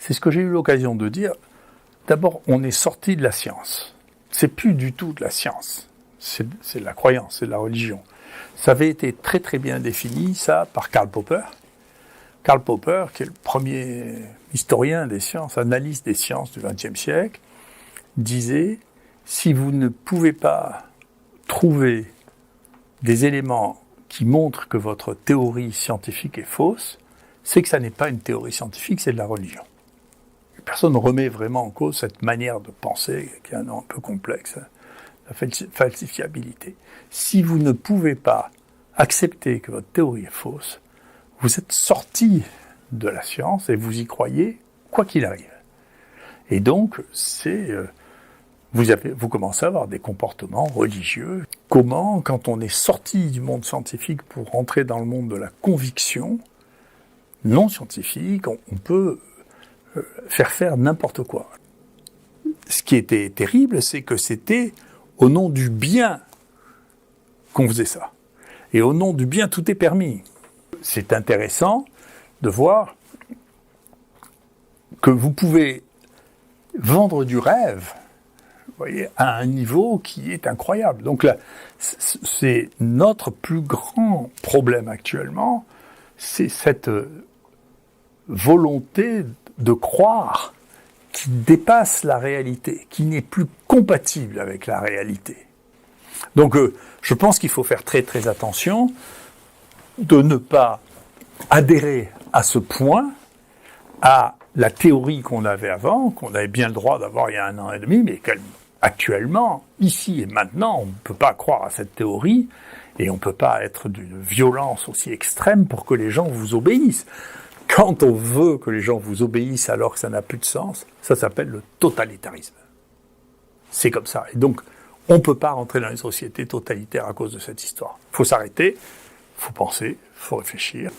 c'est ce que j'ai eu l'occasion de dire. D'abord, on est sorti de la science. C'est plus du tout de la science. C'est de la croyance, c'est de la religion. Ça avait été très très bien défini, ça, par Karl Popper. Karl Popper, qui est le premier historien des sciences, analyste des sciences du XXe siècle, disait « Si vous ne pouvez pas trouver des éléments qui montrent que votre théorie scientifique est fausse, c'est que ça n'est pas une théorie scientifique, c'est de la religion. » Personne ne remet vraiment en cause cette manière de penser, qui est un peu complexe, la falsifiabilité. Si vous ne pouvez pas accepter que votre théorie est fausse, vous êtes sorti de la science et vous y croyez, quoi qu'il arrive. Et donc, vous commencez à avoir des comportements religieux. Comment, quand on est sorti du monde scientifique pour rentrer dans le monde de la conviction non scientifique, on peut faire n'importe quoi. Ce qui était terrible, c'est que c'était au nom du bien qu'on faisait ça. Et au nom du bien, tout est permis. C'est intéressant de voir que vous pouvez vendre du rêve, vous voyez, à un niveau qui est incroyable. Donc là, c'est notre plus grand problème actuellement, c'est cette volonté de croire qui dépasse la réalité, qui n'est plus compatible avec la réalité. Donc je pense qu'il faut faire très très attention de ne pas adhérer à ce point à la théorie qu'on avait avant, qu'on avait bien le droit d'avoir il y a 1 an et demi, mais actuellement, ici et maintenant, on ne peut pas croire à cette théorie et on ne peut pas être d'une violence aussi extrême pour que les gens vous obéissent. Quand on veut que les gens vous obéissent alors que ça n'a plus de sens, ça s'appelle le totalitarisme. C'est comme ça. Et donc, on ne peut pas rentrer dans une société totalitaire à cause de cette histoire. Il faut s'arrêter, il faut penser, il faut réfléchir.